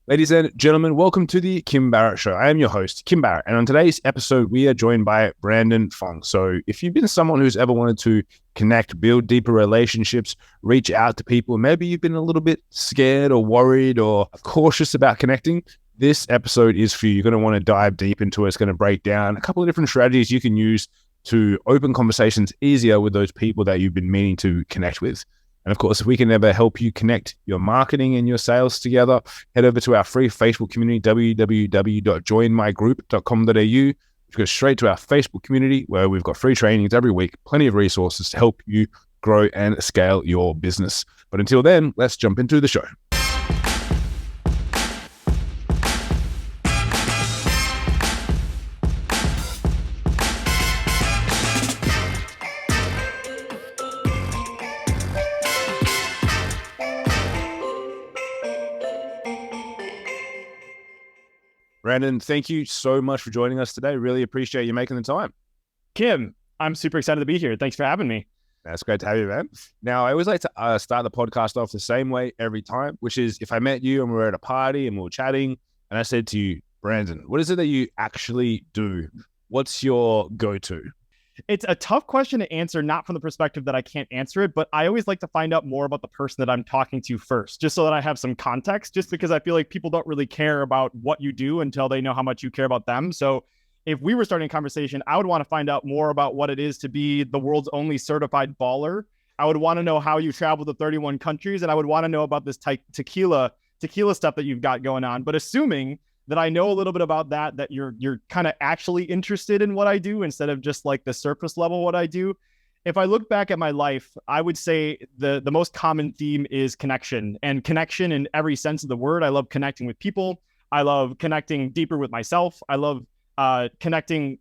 Ladies and gentlemen, welcome to the Kim Barrett Show. I am your host, Kim Barrett, and on today's episode, we are joined by Brandon Fong. So if you've been someone who's ever wanted to connect, build deeper relationships, reach out to people, maybe you've been a little bit scared or worried or cautious about connecting, this episode is for you. You're going to want to dive deep into it. It's going to break down a couple of different strategies you can use to open conversations easier with those people that you've been meaning to connect with. And of course, if we can ever help you connect your marketing and your sales together, head over to our free Facebook community, www.joinmygroup.com.au. Go straight to our Facebook community where we've got free trainings every week, plenty of resources to help you grow and scale your business. But until then, let's jump into the show. Brandon, thank you so much for joining us today. Really appreciate you making the time. Kim, I'm super excited to be here. Thanks for having me. That's great to have you, man. Now, I always like to start the podcast off the same way every time, which is if I met you and we were at a party and we were chatting and I said to you, Brandon, what is it that you actually do? What's your go-to? It's a tough question to answer, not from the perspective that I can't answer it, but I always like to find out more about the person that I'm talking to first, just so that I have some context, just because I feel like people don't really care about what you do until they know how much you care about them. So if we were starting a conversation, I would want to find out more about what it is to be the world's only certified baller. I would want to know how you travel to 31 countries, and I would want to know about this tequila stuff that you've got going on. But assuming that I know a little bit about that you're kind of actually interested in what I do instead of just like the surface level what I do. If I look back at my life, I would say the most common theme is connection, and connection in every sense of the word. I love connecting with people. I love connecting deeper with myself. I love connecting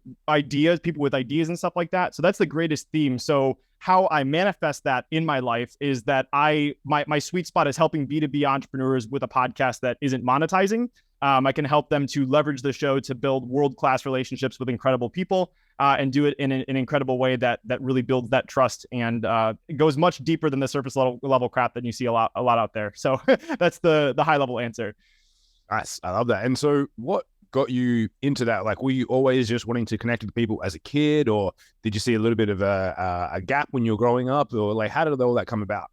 people with ideas and stuff like that. So that's the greatest theme. So how I manifest that in my life is that my sweet spot is helping B2B entrepreneurs with a podcast that isn't monetizing. I can help them to leverage the show to build world-class relationships with incredible people and do it in an incredible way that really builds that trust, and it goes much deeper than the surface level crap that you see a lot out there. So that's the high level answer. Nice. I love that. And so what got you into that? Like, were you always just wanting to connect with people as a kid, or did you see a little bit of a gap when you were growing up, or like how did all that come about?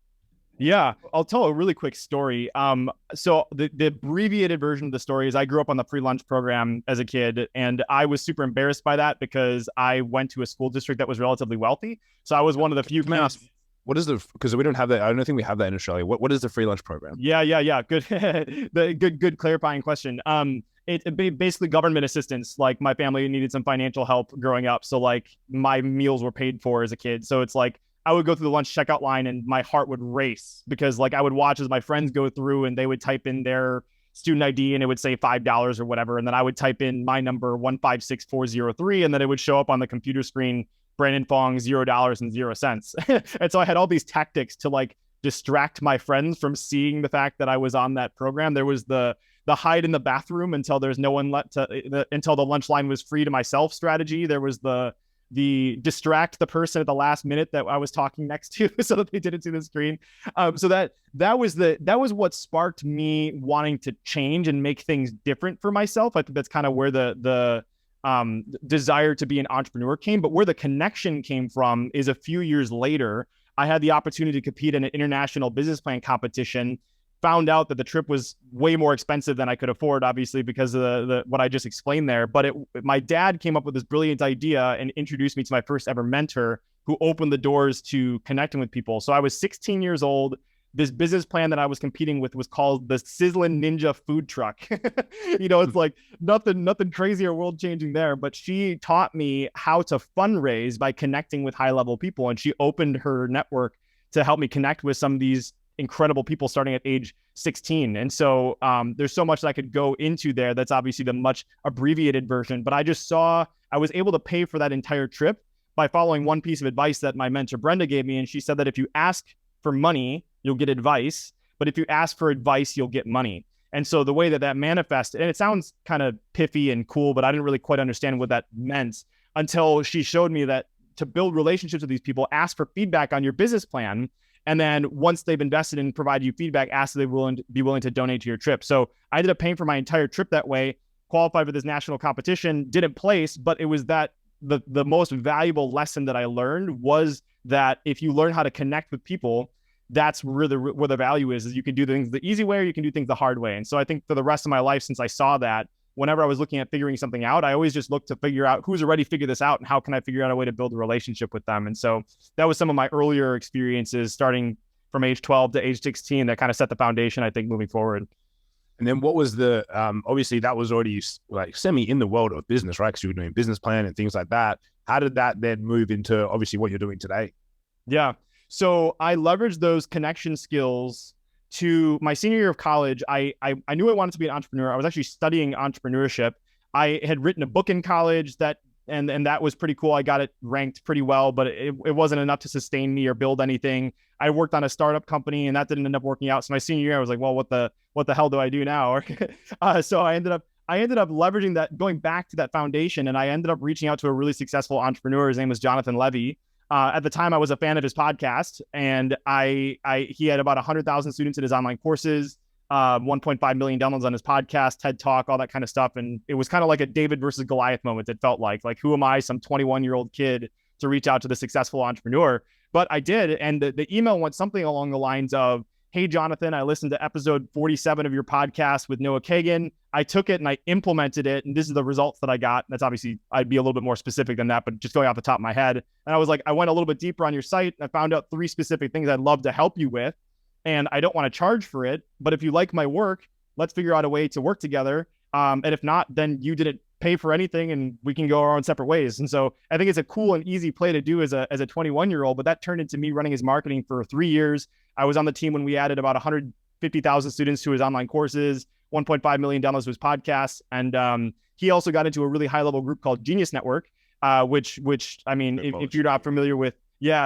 Yeah, I'll tell a really quick story. So the abbreviated version of the story is I grew up on the free lunch program as a kid, and I was super embarrassed by that because I went to a school district that was relatively wealthy. So I was one of the few kids. What is because we don't have that. I don't think we have that in Australia. What is the free lunch program? Yeah. Good. Good clarifying question. It basically government assistance. Like my family needed some financial help growing up, so like my meals were paid for as a kid. So it's like I would go through the lunch checkout line and my heart would race because like I would watch as my friends go through and they would type in their student ID and it would say $5 or whatever. And then I would type in my number 156403 and then it would show up on the computer screen, Brandon Fong, $0.00. And so I had all these tactics to like distract my friends from seeing the fact that I was on that program. There was the hide in the bathroom until there's no one until the lunch line was free to myself strategy. There was the distract the person at the last minute that I was talking next to so that they didn't see the screen. So that was what sparked me wanting to change and make things different for myself. I think that's kind of where the desire to be an entrepreneur came. But where the connection came from is a few years later, I had the opportunity to compete in an international business plan competition. Found out that the trip was way more expensive than I could afford, obviously, because of the what I just explained there. But my dad came up with this brilliant idea and introduced me to my first ever mentor who opened the doors to connecting with people. So I was 16 years old. This business plan that I was competing with was called the Sizzlin' Ninja Food Truck. It's like nothing crazy or world changing there. But she taught me how to fundraise by connecting with high level people. And she opened her network to help me connect with some of these incredible people starting at age 16. And so there's so much that I could go into there. That's obviously the much abbreviated version, but I just saw I was able to pay for that entire trip by following one piece of advice that my mentor Brenda gave me. And she said that if you ask for money, you'll get advice, but if you ask for advice, you'll get money. And so the way that manifested, and it sounds kind of piffy and cool, but I didn't really quite understand what that meant until she showed me that to build relationships with these people, ask for feedback on your business plan. And then once they've invested and provide you feedback, ask if they be willing to donate to your trip. So I ended up paying for my entire trip that way, qualified for this national competition, didn't place, but it was that the most valuable lesson that I learned was that if you learn how to connect with people, that's where the value is you can do things the easy way or you can do things the hard way. And so I think for the rest of my life, since I saw that, whenever I was looking at figuring something out, I always just looked to figure out who's already figured this out and how can I figure out a way to build a relationship with them. And so that was some of my earlier experiences starting from age 12 to age 16 that kind of set the foundation, I think, moving forward. And then what was the, obviously that was already like semi in the world of business, right? Because you were doing business plan and things like that. How did that then move into obviously what you're doing today? Yeah. So I leveraged those connection skills to my senior year of college. I knew I wanted to be an entrepreneur. I was actually studying entrepreneurship. I had written a book in college and that was pretty cool. I got it ranked pretty well, but it wasn't enough to sustain me or build anything. I worked on a startup company and that didn't end up working out. So my senior year, I was like, well, what the hell do I do now? So I ended up leveraging that, going back to that foundation. And I ended up reaching out to a really successful entrepreneur. His name was Jonathan Levy. At the time, I was a fan of his podcast, and he had about 100,000 students in his online courses, 1.5 million downloads on his podcast, TED Talk, all that kind of stuff. And it was kind of like a David versus Goliath moment. It felt like who am I, some 21-year-old kid, to reach out to the successful entrepreneur? But I did, and the email went something along the lines of, "Hey, Jonathan, I listened to episode 47 of your podcast with Noah Kagan. I took it and I implemented it, and this is the results that I got." That's obviously, I'd be a little bit more specific than that, but just going off the top of my head. And I was like, I went a little bit deeper on your site and I found out 3 specific things I'd love to help you with. And I don't want to charge for it, but if you like my work, let's figure out a way to work together. And if not, then you didn't pay for anything and we can go our own separate ways. And so I think it's a cool and easy play to do as a 21-year-old, but that turned into me running his marketing for 3 years. I was on the team when we added about 150,000 students to his online courses, 1.5 million downloads to his podcast. And he also got into a really high level group called Genius Network, which I mean, if you're not familiar with,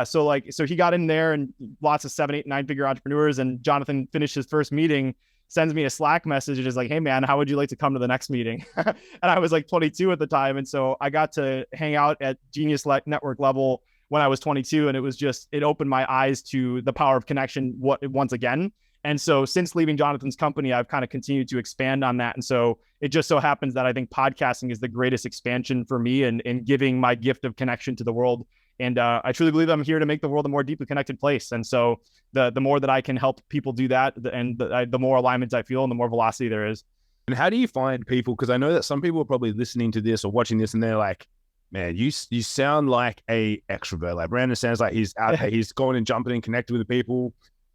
so he got in there and lots of 7, 8, 9-figure entrepreneurs. And Jonathan finished his first meeting, sends me a Slack message and is like, "Hey man, how would you like to come to the next meeting?" And I was like 22 at the time. And so I got to hang out at Genius Network level when I was 22. And it opened my eyes to the power of connection once again. And so since leaving Jonathan's company, I've kind of continued to expand on that. And so it just so happens that I think podcasting is the greatest expansion for me and giving my gift of connection to the world. And I truly believe I'm here to make the world a more deeply connected place. And so the more that I can help people do that, and the more alignment I feel and the more velocity there is. And how do you find people? Because I know that some people are probably listening to this or watching this and they're like, "Man, you sound like a extrovert. Like Brandon sounds like he's out there, he's going and jumping and connecting with the people."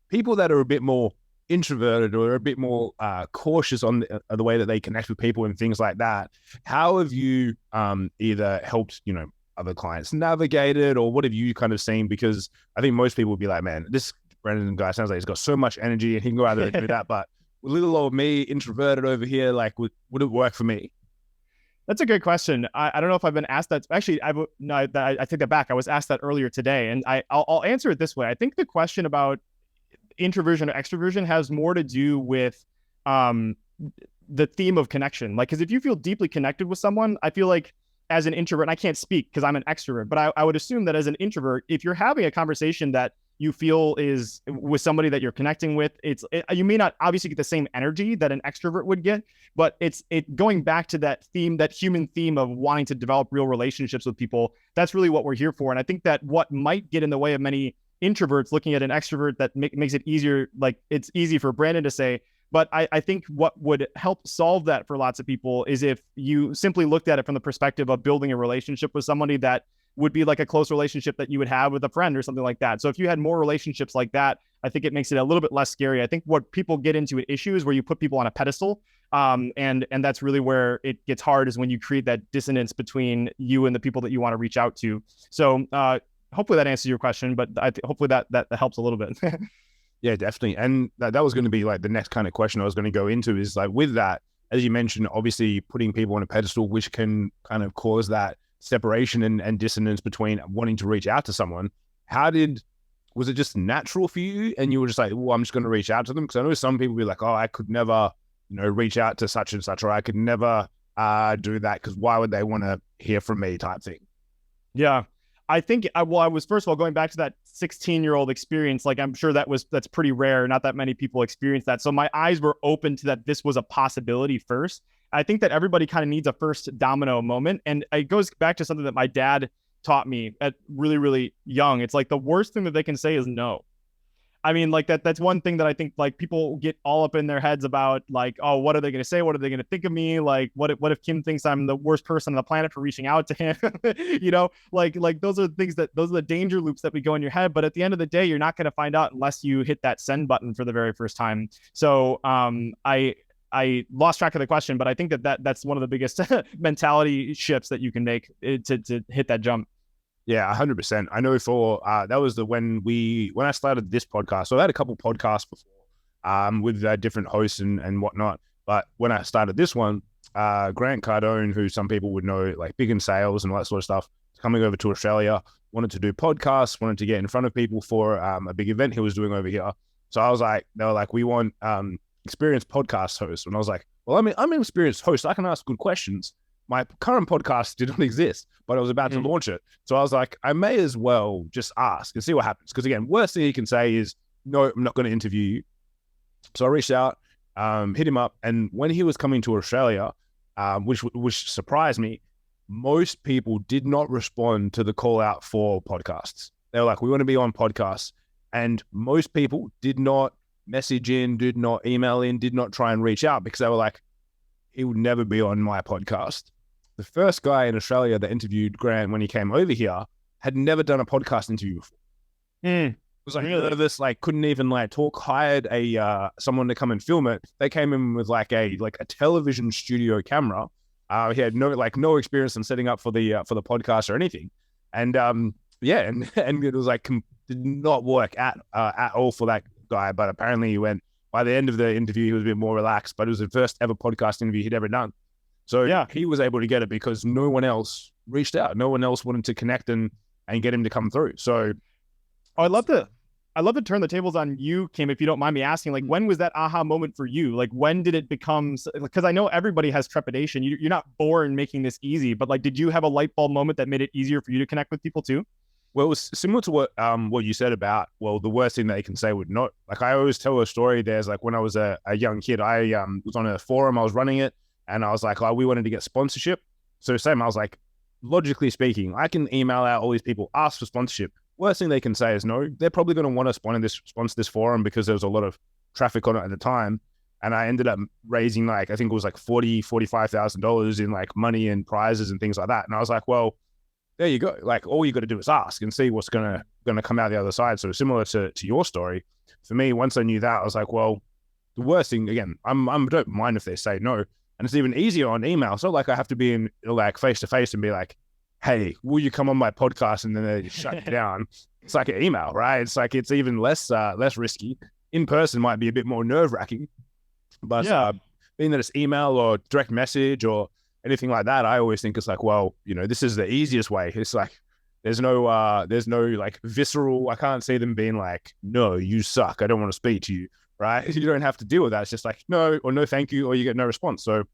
People that are a bit more introverted or a bit more cautious on the way that they connect with people and things like that. How have you either helped, other clients navigate it, or what have you kind of seen? Because I think most people would be like, "Man, this Brandon guy sounds like he's got so much energy and he can go out there and do that." But little old me, introverted over here, like, would it work for me? That's a good question. I don't know if I've been asked that. Actually, I take that back. I was asked that earlier today, and I'll answer it this way. I think the question about introversion or extroversion has more to do with the theme of connection. Like, because if you feel deeply connected with someone, I feel like as an introvert, and I can't speak because I'm an extrovert, but I would assume that as an introvert, if you're having a conversation that you feel is with somebody that you're connecting with, you may not obviously get the same energy that an extrovert would get, but it's going back to that theme, that human theme of wanting to develop real relationships with people. That's really what we're here for. And I think that what might get in the way of many introverts looking at an extrovert that makes it easier, like it's easy for Brandon to say, but I think what would help solve that for lots of people is if you simply looked at it from the perspective of building a relationship with somebody that would be like a close relationship that you would have with a friend or something like that. So if you had more relationships like that, I think it makes it a little bit less scary. I think what people get into an issue is where you put people on a pedestal. And that's really where it gets hard, is when you create that dissonance between you and the people that you want to reach out to. So hopefully that answers your question, but hopefully that helps a little bit. Yeah, definitely. And that was going to be like the next kind of question I was going to go into, is like, with that, as you mentioned, obviously putting people on a pedestal, which can kind of cause that separation and dissonance between wanting to reach out to someone. Was it just natural for you? And you were just like, "Well, I'm just going to reach out to them"? Because I know some people be like, "Oh, I could never, reach out to such and such, or I could never do that because why would they want to hear from me," type thing. Yeah. I think I was first of all going back to that 16-year-old experience. Like I'm sure that's pretty rare. Not that many people experience that. So my eyes were open to that this was a possibility first. I think that everybody kind of needs a first domino moment. And it goes back to something that my dad taught me at really, really young. It's like the worst thing that they can say is no. I mean, like that's one thing that I think like people get all up in their heads about, like, oh, what are they going to say? What are they going to think of me? Like, what if Kim thinks I'm the worst person on the planet for reaching out to him? Like those are the danger loops that we go in your head. But at the end of the day, you're not going to find out unless you hit that send button for the very first time. So I lost track of the question, but I think that's one of the biggest mentality shifts that you can make to hit that jump. Yeah, 100%. I know that was when I started this podcast. So I had a couple podcasts before, with different hosts and whatnot. But when I started this one, Grant Cardone, who some people would know, like big in sales and all that sort of stuff, coming over to Australia, wanted to do podcasts, wanted to get in front of people for a big event he was doing over here. So I was like, they were like, we want experienced podcast hosts. And I was like, well, I'm an experienced host. I can ask good questions. My current podcast did not exist, but I was about to launch it. So I was like, I may as well just ask and see what happens. Because again, worst thing you can say is, no, I'm not going to interview you. So I reached out, hit him up. And when he was coming to Australia, which surprised me, most people did not respond to the call out for podcasts. They were like, we want to be on podcasts. And most people did not message in, did not email in, did not try and reach out because they were like, he would never be on my podcast. The first guy in Australia that interviewed Grant when he came over here had never done a podcast interview before. It was like nervous, like couldn't even like talk. Hired someone to come and film it. They came in with like a television studio camera. He had no experience in setting up for the podcast or anything, and and it was like did not work at all for that guy. But apparently he went. By the end of the interview, he was a bit more relaxed, but it was the first ever podcast interview he'd ever done. So yeah, he was able to get it because no one else reached out. No one else wanted to connect and get him to come through. So I'd love to turn the tables on you, Kim, if you don't mind me asking, like, when was that aha moment for you? Like, when did it become, because I know everybody has trepidation. You're not born making this easy, but like, did you have a light bulb moment that made it easier for you to connect with people too? Well, it was similar to what you said about, well, the worst thing they can say would not. Like, I always tell a story. There's like, when I was a young kid, I was on a forum, I was running it, and I was like, we wanted to get sponsorship. So same, I was like, logically speaking, I can email out all these people, ask for sponsorship. Worst thing they can say is no. They're probably going to want to sponsor this forum because there was a lot of traffic on it at the time. And I ended up raising I think it was like $45,000 in like money and prizes and things like that. And I was like, well, there you go. Like, all you got to do is ask and see what's gonna come out the other side. So similar to your story, for me, once I knew that, I was like, well, the worst thing, again, I don't mind if they say no, and it's even easier on email. It's not like I have to be in like face to face and be like, hey, will you come on my podcast? And then they shut it down. It's like an email, right? It's like it's even less risky. In person might be a bit more nerve wracking, but being that it's email or direct message or anything like that, I always think it's like, well, this is the easiest way. It's like, there's no like visceral, I can't see them being like, no, you suck, I don't want to speak to you, right? You don't have to deal with that. It's just like, no, or no, thank you, or you get no response. So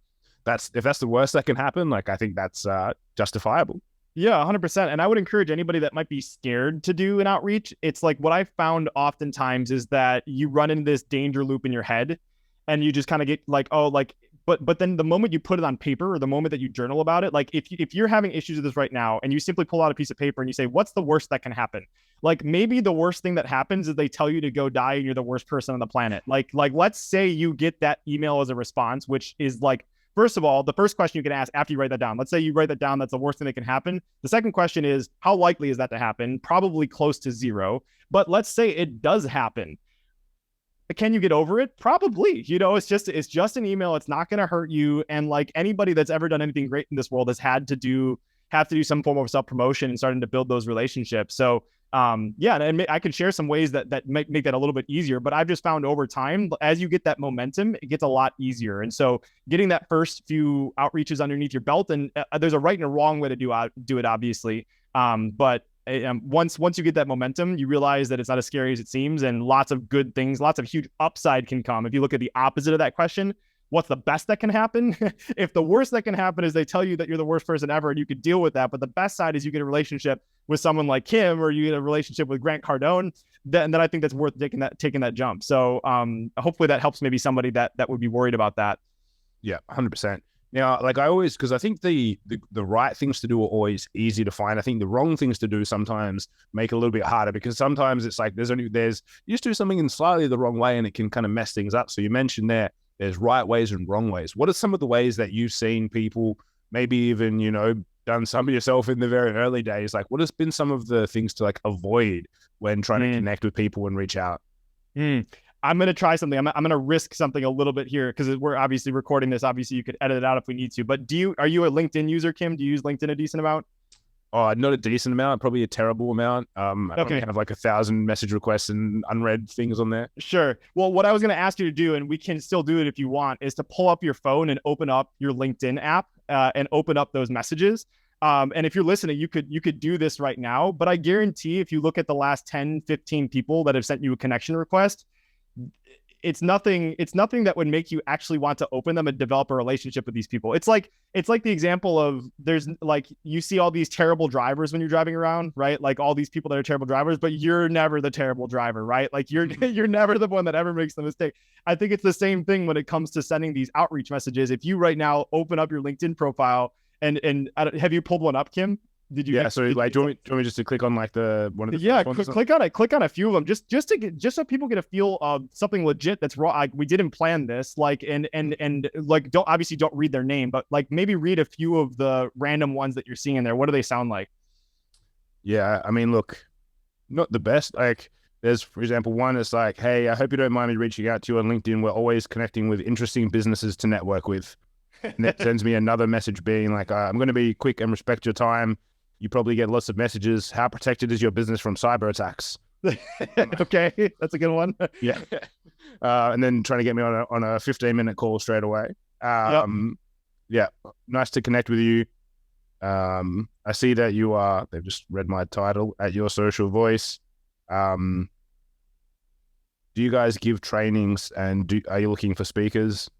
if that's the worst that can happen, like, I think that's justifiable. Yeah, 100%. And I would encourage anybody that might be scared to do an outreach. It's like, what I found oftentimes is that you run into this danger loop in your head and you just kind of get like, oh, like, but then the moment you put it on paper or the moment that you journal about it, like if you're having issues with this right now and you simply pull out a piece of paper and you say, what's the worst that can happen? Like, maybe the worst thing that happens is they tell you to go die and you're the worst person on the planet. Like let's say you get that email as a response, which is like, first of all, the first question you can ask after you write that down, let's say you write that down, that's the worst thing that can happen. The second question is, how likely is that to happen? Probably close to zero. But let's say it does happen. Can you get over it? Probably. It's just an email. It's not going to hurt you. And like, anybody that's ever done anything great in this world has had to do some form of self-promotion and starting to build those relationships. So and I can share some ways that make that a little bit easier, but I've just found over time, as you get that momentum, it gets a lot easier. And so getting that first few outreaches underneath your belt, and there's a right and a wrong way to do it, obviously. But once you get that momentum, you realize that it's not as scary as it seems, and lots of good things, lots of huge upside can come. If you look at the opposite of that question, what's the best that can happen? If the worst that can happen is they tell you that you're the worst person ever and you could deal with that, but the best side is you get a relationship with someone like Kim, or you get a relationship with Grant Cardone, then I think that's worth taking that jump. So hopefully that helps maybe somebody that would be worried about that. Yeah, 100%. Now, like I always, because I think the right things to do are always easy to find. I think the wrong things to do sometimes make it a little bit harder, because sometimes it's like you just do something in slightly the wrong way and it can kind of mess things up. So you mentioned there's right ways and wrong ways. What are some of the ways that you've seen people, maybe even, done some of yourself in the very early days? Like, what has been some of the things to like avoid when trying to connect with people and reach out? I'm going to try something. I'm going to risk something a little bit here because we're obviously recording this. Obviously, you could edit it out if we need to. But are you a LinkedIn user, Kim? Do you use LinkedIn a decent amount? Oh, not a decent amount, probably a terrible amount. I probably have like 1,000 message requests and unread things on there. Sure. Well, what I was going to ask you to do, and we can still do it if you want, is to pull up your phone and open up your LinkedIn app and open up those messages. And if you're listening, you could do this right now. But I guarantee if you look at the last 10, 15 people that have sent you a connection request, it's nothing that would make you actually want to open them and develop a relationship with these people. It's like the example of, there's like, you see all these terrible drivers when you're driving around, right? Like all these people that are terrible drivers, but you're never the terrible driver, right? Like you're never the one that ever makes the mistake. I think it's the same thing when it comes to sending these outreach messages. If you right now open up your LinkedIn profile and have you pulled one up, Kim? Did you? Yeah. So like, do you want me just to click on like one of the? Yeah, click on it. Click on a few of them, just so people get a feel of something legit that's raw. Like, we didn't plan this. Like, and like, don't read their name, but like maybe read a few of the random ones that you're seeing in there. What do they sound like? Yeah, I mean, look, not the best. Like, there's, for example, one that's like, "Hey, I hope you don't mind me reaching out to you on LinkedIn. We're always connecting with interesting businesses to network with." And that sends me another message being like, "I'm going to be quick and respect your time. You probably get lots of messages. How protected is your business from cyber attacks?" Okay, that's a good one. Yeah. And then trying to get me on a 15-minute call straight away. Yeah, nice to connect with you. I see that they've just read my title, at Your Social Voice. Do you guys give trainings, and are you looking for speakers?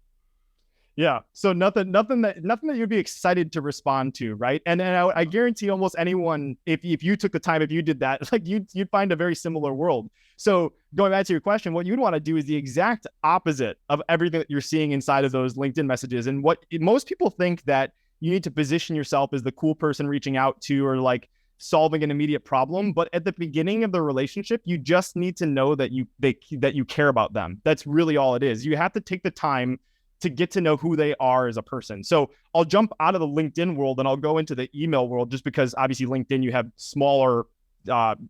Yeah. So nothing that you'd be excited to respond to, right? And I guarantee almost anyone, if you took the time, if you did that, like you'd find a very similar world. So going back to your question, what you'd want to do is the exact opposite of everything that you're seeing inside of those LinkedIn messages. And what most people think that you need to position yourself as the cool person reaching out to, or like solving an immediate problem. But at the beginning of the relationship, you just need to know that you care about them. That's really all it is. You have to take the time to get to know who they are as a person. So I'll jump out of the LinkedIn world and I'll go into the email world, just because obviously LinkedIn, you have smaller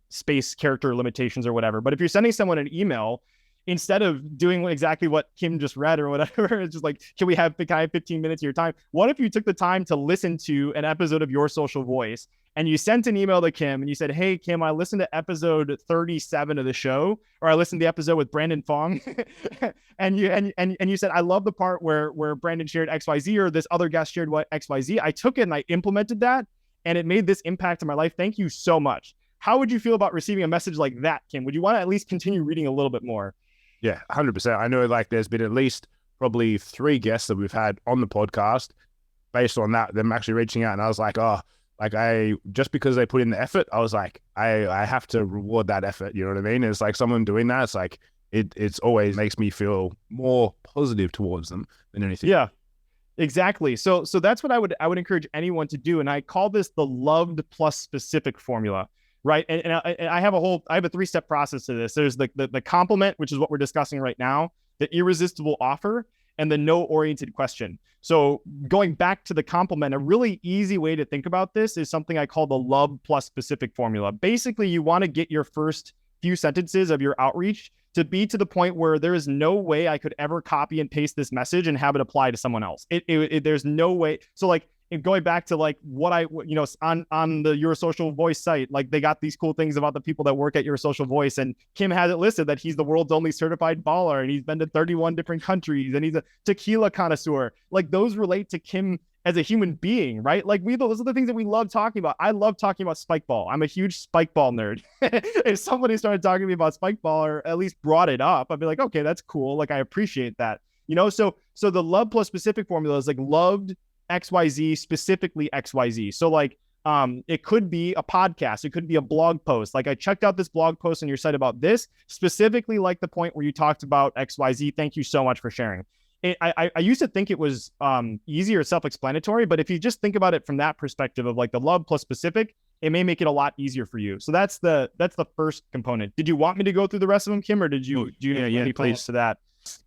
space character limitations or whatever. But if you're sending someone an email, instead of doing exactly what Kim just read or whatever, it's just like, can I have 15 minutes of your time? What if you took the time to listen to an episode of Your Social Voice, and you sent an email to Kim and you said, "Hey, Kim, I listened to episode 37 of the show," or "I listened to the episode with Brandon Fong," and you said, "I love the part where Brandon shared XYZ, or this other guest shared what XYZ. I took it and I implemented that, and it made this impact in my life. Thank you so much." How would you feel about receiving a message like that, Kim? Would you want to at least continue reading a little bit more? Yeah, 100%. I know, like, there's been at least probably 3 guests that we've had on the podcast based on that, them actually reaching out. And I was like, oh, like, just because they put in the effort, I was like, I have to reward that effort. You know what I mean? It's like someone doing that. It's like, it's always makes me feel more positive towards them than anything. Yeah, exactly. So that's what I would encourage anyone to do. And I call this the loved plus specific formula. Right. And I have a 3-step process to this. There's the compliment, which is what we're discussing right now, the irresistible offer, and the no-oriented question. So going back to the compliment, a really easy way to think about this is something I call the love plus specific formula. Basically, you want to get your first few sentences of your outreach to be to the point where there is no way I could ever copy and paste this message and have it apply to someone else. There's no way. So like, going back to like what on the Your Social Voice site, like they got these cool things about the people that work at Your Social Voice, and Kim has it listed that he's the world's only certified baller, and he's been to 31 different countries, and he's a tequila connoisseur. Like, those relate to Kim as a human being, right? Like, those are the things that we love talking about. I love talking about spike ball. I'm a huge spike ball nerd. If somebody started talking to me about spike ball, or at least brought it up, I'd be like, okay, that's cool. Like, I appreciate that. So the love plus specific formula is like loved XYZ, specifically XYZ. So like, it could be a podcast. It could be a blog post. Like I checked out this blog post on your site about this, specifically like the point where you talked about XYZ. Thank you so much for sharing. I used to think it was easy or self-explanatory, but if you just think about it from that perspective of like the love plus specific, it may make it a lot easier for you. So that's the first component. Did you want me to go through the rest of them, Kim, or do you have any place to that?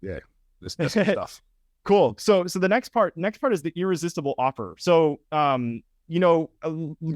Yeah, that's good stuff. Cool. So the next part is the irresistible offer. So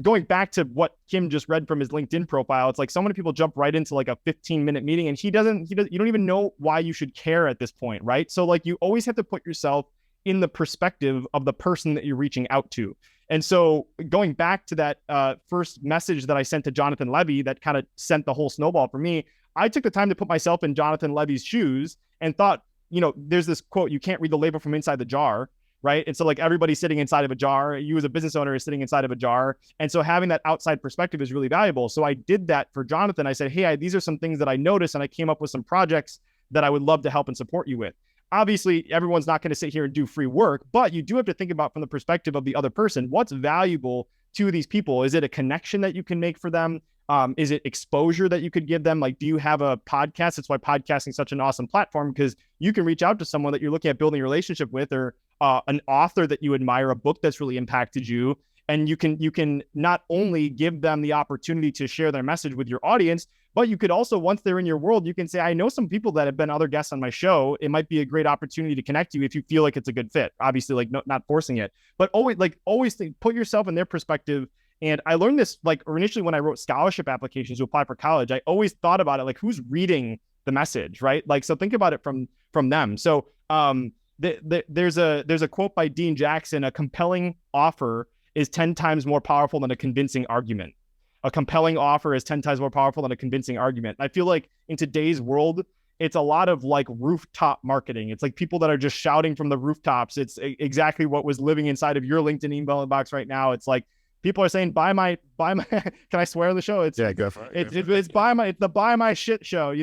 going back to what Kim just read from his LinkedIn profile, it's like so many people jump right into like a 15-minute meeting and you don't even know why you should care at this point, right? So like you always have to put yourself in the perspective of the person that you're reaching out to. And so going back to that first message that I sent to Jonathan Levy that kind of sent the whole snowball for me, I took the time to put myself in Jonathan Levy's shoes and thought, there's this quote, you can't read the label from inside the jar. Right. And so like everybody's sitting inside of a jar. You as a business owner is sitting inside of a jar. And so having that outside perspective is really valuable. So I did that for Jonathan. I said, hey, these are some things that I noticed. And I came up with some projects that I would love to help and support you with. Obviously, everyone's not going to sit here and do free work, but you do have to think about from the perspective of the other person, what's valuable to these people? Is it a connection that you can make for them? Is it exposure that you could give them? Like, do you have a podcast? That's why podcasting is such an awesome platform, because you can reach out to someone that you're looking at building a relationship with, or an author that you admire, a book that's really impacted you. And you can not only give them the opportunity to share their message with your audience, but you could also, once they're in your world, you can say, I know some people that have been other guests on my show. It might be a great opportunity to connect you if you feel like it's a good fit. Obviously, like not forcing it, but always think, put yourself in their perspective. And I learned this like initially when I wrote scholarship applications to apply for college. I always thought about it like, who's reading the message, right? Like, so think about it from them. So there's a quote by Dean Jackson: a compelling offer is 10 times more powerful than a convincing argument. A compelling offer is 10 times more powerful than a convincing argument. I feel like in today's world, it's a lot of like rooftop marketing. It's like people that are just shouting from the rooftops. It's exactly what was living inside of your LinkedIn email inbox right now. It's like people are saying, buy my, can I swear on the show? It's, yeah, go for it. It's the buy my shit show,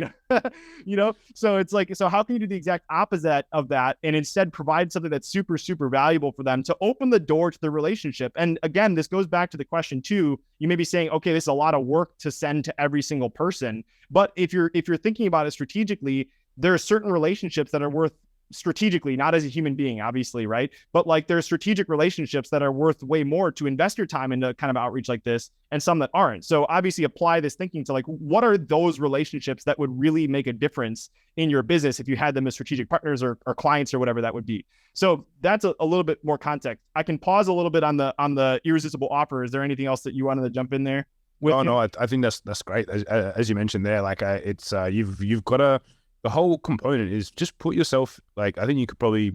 So it's like, so how can you do the exact opposite of that and instead provide something that's super, super valuable for them to open the door to the relationship? And again, this goes back to the question too. You may be saying, okay, this is a lot of work to send to every single person. But if you're thinking about it strategically, there are certain relationships that are worth strategically, not as a human being, obviously, right? But like there's strategic relationships that are worth way more to invest your time into kind of outreach like this, and some that aren't. So obviously apply this thinking to like, what are those relationships that would really make a difference in your business if you had them as strategic partners or clients or whatever that would be. So that's a little bit more context. I can pause a little bit on the irresistible offer. Is there anything else that you wanted to jump in there? No, I think that's great. As you mentioned there, like it's you've got to. The whole component is just put yourself, like, I think you could probably,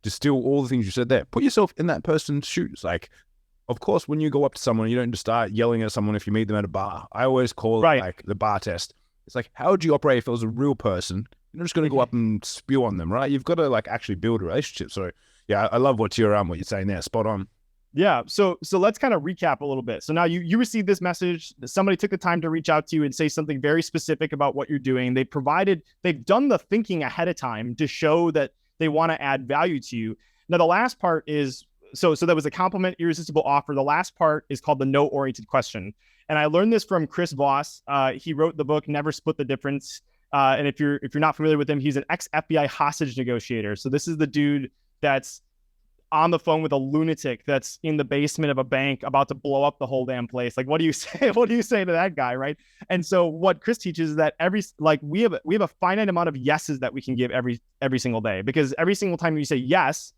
distill all the things you said there. Put yourself in that person's shoes. Like, of course, when you go up to someone, you don't just start yelling at someone if you meet them at a bar. I always call it like the bar test. It's like, how would you operate if it was a real person? You're not just going to go up and spew on them, right? You've got to like actually build a relationship. So yeah, I love what you're saying there. Spot on. Yeah. So let's kind of recap a little bit. So now you received this message. Somebody took the time to reach out to you and say something very specific about what you're doing. They've done the thinking ahead of time to show that they want to add value to you. Now, the last part is, so that was a compliment, irresistible offer. The last part is called the no-oriented question. And I learned this from Chris Voss. He wrote the book, Never Split the Difference. And if you're not familiar with him, he's an ex-FBI hostage negotiator. So this is the dude that's on the phone with a lunatic that's in the basement of a bank about to blow up the whole damn place. Like, what do you say? What do you say to that guy, right? And so what Chris teaches is that we have a finite amount of yeses that we can give every single day, because every single time you say yes,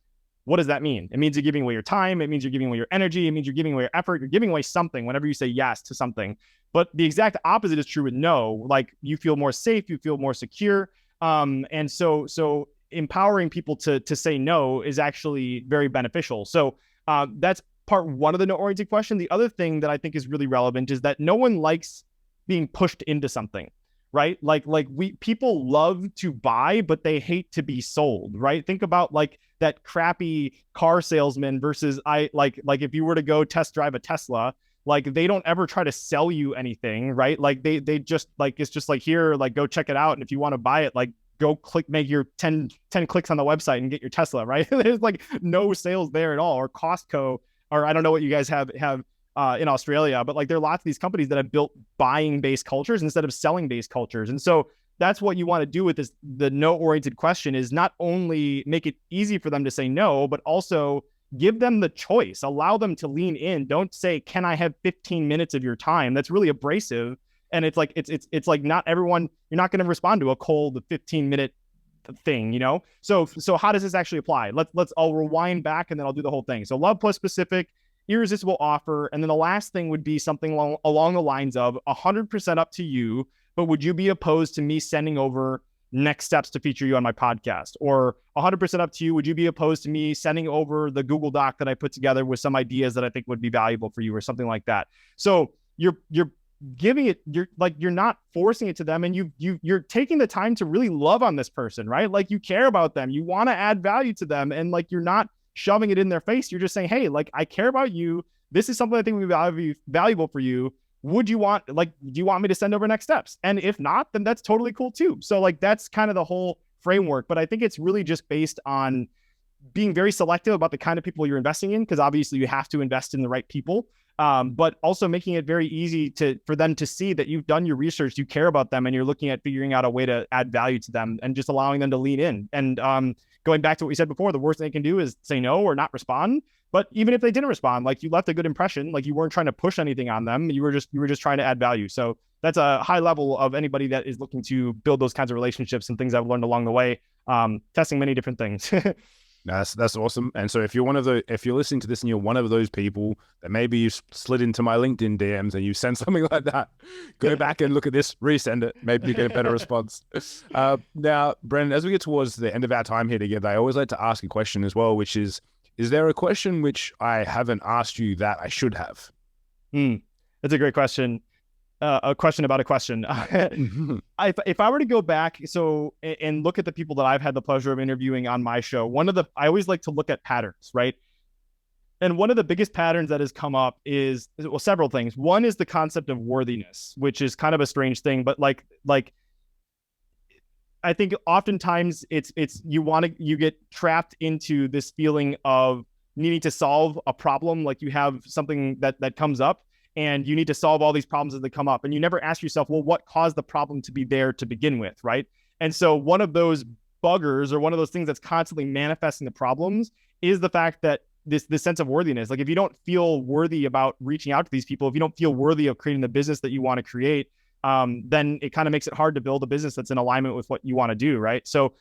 what does that mean? It means you're giving away your time. It means you're giving away your energy. It means you're giving away your effort. You're giving away something whenever you say yes to something. But the exact opposite is true with no. Like, you feel more safe, you feel more secure. And so empowering people to say no is actually very beneficial. So that's part one of the no-oriented question. The other thing that I think is really relevant is that no one likes being pushed into something, right? Like people love to buy, but they hate to be sold, right? Think about like that crappy car salesman versus if you were to go test drive a Tesla, like they don't ever try to sell you anything, right? Like they just like, it's just like, here, like go check it out. And if you want to buy it, like go make your 10 clicks on the website and get your Tesla, right? There's like no sales there at all, or Costco, or I don't know what you guys have in Australia, but like there are lots of these companies that have built buying based cultures instead of selling based cultures. And so that's what you want to do with this. The no oriented question is not only make it easy for them to say no, but also give them the choice, allow them to lean in. Don't say, can I have 15 minutes of your time? That's really abrasive. And it's like, it's like not everyone, you're not going to respond to a cold 15-minute thing, you know? So how does this actually apply? I'll rewind back and then I'll do the whole thing. So love plus specific, irresistible offer. And then the last thing would be something along the lines of 100% up to you, but would you be opposed to me sending over next steps to feature you on my podcast? Or 100% up to you, would you be opposed to me sending over the Google Doc that I put together with some ideas that I think would be valuable for you, or something like that? So you're giving it, you're not forcing it to them, and you're taking the time to really love on this person, right? Like you care about them, you want to add value to them, and like you're not shoving it in their face. You're just saying, hey, like I care about you. This is something I think would be valuable for you. Do you want me to send over next steps? And if not, then that's totally cool too. So like, that's kind of the whole framework. But I think it's really just based on being very selective about the kind of people you're investing in, because obviously you have to invest in the right people. But also making it very easy for them to see that you've done your research, you care about them, and you're looking at figuring out a way to add value to them, and just allowing them to lean in. And going back to what we said before, the worst they can do is say no or not respond. But even if they didn't respond, like you left a good impression, like you weren't trying to push anything on them. You were just trying to add value. So that's a high level of anybody that is looking to build those kinds of relationships and things I've learned along the way, testing many different things. That's awesome. And so if you're listening to this and you're one of those people that maybe you slid into my LinkedIn DMs and you sent something like that, go back and look at this, resend it. Maybe you get a better response. Now, Brandon, as we get towards the end of our time here together, I always like to ask a question as well, which is there a question which I haven't asked you that I should have? That's a great question. A question about a question. If I were to go back and look at the people that I've had the pleasure of interviewing on my show, I always like to look at patterns, right? And one of the biggest patterns that has come up is, well, several things. One is the concept of worthiness, which is kind of a strange thing, but like I think oftentimes you get trapped into this feeling of needing to solve a problem. Like you have something that comes up, and you need to solve all these problems as they come up. And you never ask yourself, well, what caused the problem to be there to begin with, right? And so one of those buggers, or one of those things that's constantly manifesting the problems, is the fact that this sense of worthiness. Like if you don't feel worthy about reaching out to these people, if you don't feel worthy of creating the business that you want to create, then it kind of makes it hard to build a business that's in alignment with what you want to do, right? So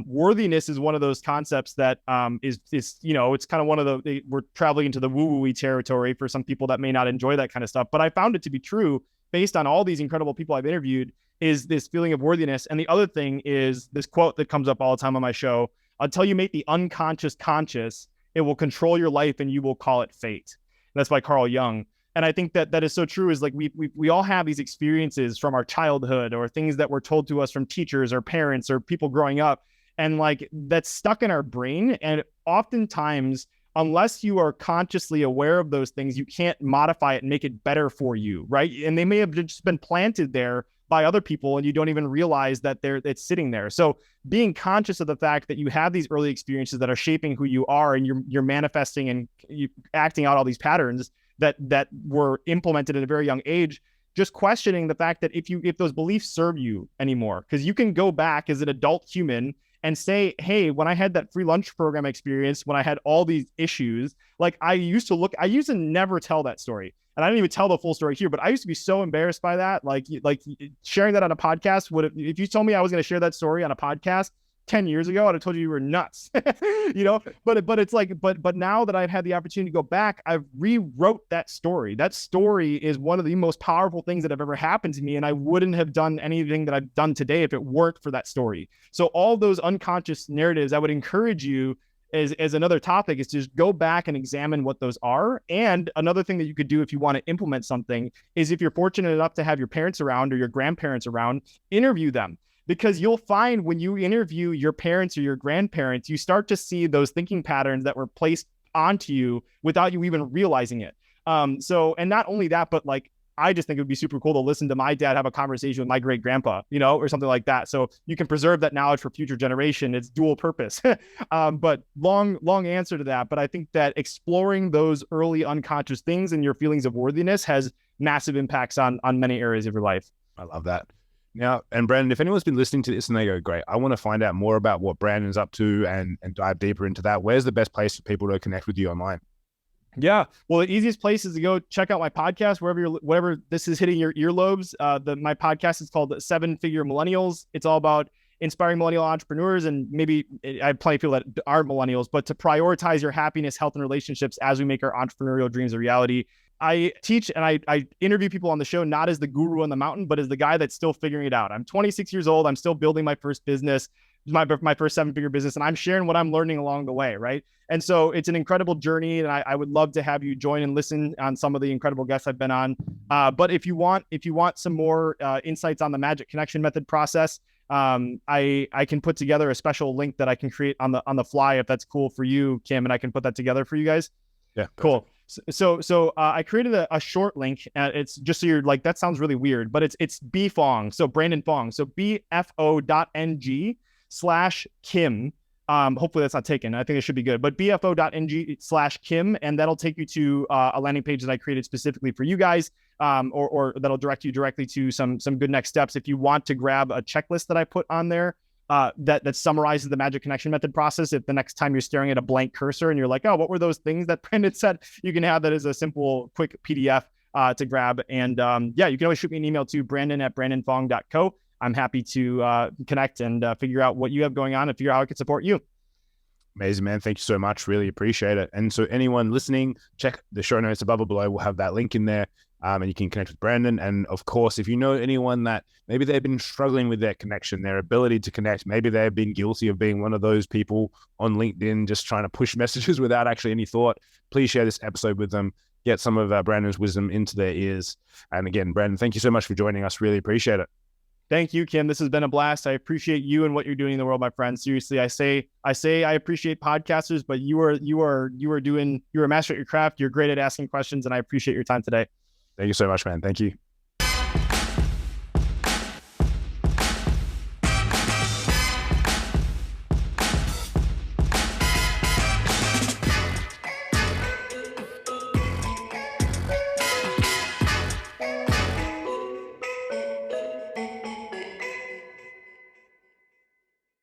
worthiness is one of those concepts that is it's kind of one of we're traveling into the woo-woo-y territory for some people that may not enjoy that kind of stuff. But I found it to be true based on all these incredible people I've interviewed, is this feeling of worthiness. And the other thing is this quote that comes up all the time on my show: until you make the unconscious conscious, it will control your life and you will call it fate. And that's by Carl Jung. And I think that is so true. Is like we all have these experiences from our childhood, or things that were told to us from teachers or parents or people growing up. And like that's stuck in our brain. And oftentimes, unless you are consciously aware of those things, you can't modify it and make it better for you, right? And they may have just been planted there by other people, and you don't even realize that it's sitting there. So being conscious of the fact that you have these early experiences that are shaping who you are, and you're manifesting and you acting out all these patterns that were implemented at a very young age, just questioning the fact that if those beliefs serve you anymore, because you can go back as an adult human and say, hey, when I had that free lunch program experience, when I had all these issues, like I used to never tell that story. And I didn't even tell the full story here, but I used to be so embarrassed by that. Like sharing that on a podcast if you told me I was going to share that story on a podcast 10 years ago, I'd have told you were nuts, but it's like, but now that I've had the opportunity to go back, I've rewrote that story. That story is one of the most powerful things that have ever happened to me. And I wouldn't have done anything that I've done today if it weren't for that story. So all those unconscious narratives, I would encourage you as another topic, is to just go back and examine what those are. And another thing that you could do if you want to implement something is, if you're fortunate enough to have your parents around or your grandparents around, interview them. Because you'll find when you interview your parents or your grandparents, you start to see those thinking patterns that were placed onto you without you even realizing it. And not only that, but like I just think it would be super cool to listen to my dad have a conversation with my great grandpa, or something like that. So you can preserve that knowledge for future generation. It's dual purpose. But long answer to that. But I think that exploring those early unconscious things and your feelings of worthiness has massive impacts on many areas of your life. I love that. Now, and Brandon, if anyone's been listening to this and they go, great, I want to find out more about what Brandon's up to and dive deeper into that, where's the best place for people to connect with you online? Yeah. Well, the easiest place is to go check out my podcast, wherever this is hitting your earlobes. My podcast is called 7-Figure Millennials. It's all about inspiring millennial entrepreneurs, and maybe I have plenty of people that aren't millennials, but to prioritize your happiness, health, and relationships as we make our entrepreneurial dreams a reality. I teach and I interview people on the show, not as the guru on the mountain, but as the guy that's still figuring it out. I'm 26 years old. I'm still building my first business, my first 7-figure business, and I'm sharing what I'm learning along the way, right? And so it's an incredible journey, and I would love to have you join and listen on some of the incredible guests I've been on. But if you want some more insights on the Magic Connection Method process, I can put together a special link that I can create on the fly if that's cool for you, Kim, and I can put that together for you guys. Yeah, cool. So I created a short link. It's just so you're like, that sounds really weird, but it's Fong. So Brandon Fong. So bfo.ng/Kim. Hopefully that's not taken. I think it should be good, but bfo.ng/Kim, and that'll take you to a landing page that I created specifically for you guys, or that'll direct you directly to some good next steps. If you want to grab a checklist that I put on there, that summarizes the Magic Connection Method process. If the next time you're staring at a blank cursor and you're like, oh, what were those things that Brandon said? You can have that as a simple, quick PDF to grab. And you can always shoot me an email to brandon@brandonfong.co. I'm happy to connect and figure out what you have going on and figure out how I can support you. Amazing, man. Thank you so much. Really appreciate it. And so anyone listening, check the show notes above or below. We'll have that link in there. And you can connect with Brandon. And of course, if you know anyone that maybe they've been struggling with their connection, their ability to connect, maybe they've been guilty of being one of those people on LinkedIn just trying to push messages without actually any thought, please share this episode with them. Get some of Brandon's wisdom into their ears. And again, Brandon, thank you so much for joining us. Really appreciate it. Thank you, Kim. This has been a blast. I appreciate you and what you're doing in the world, my friend. Seriously, I say I appreciate podcasters, but you are a master at your craft. You're great at asking questions, and I appreciate your time today. Thank you so much, man. Thank you.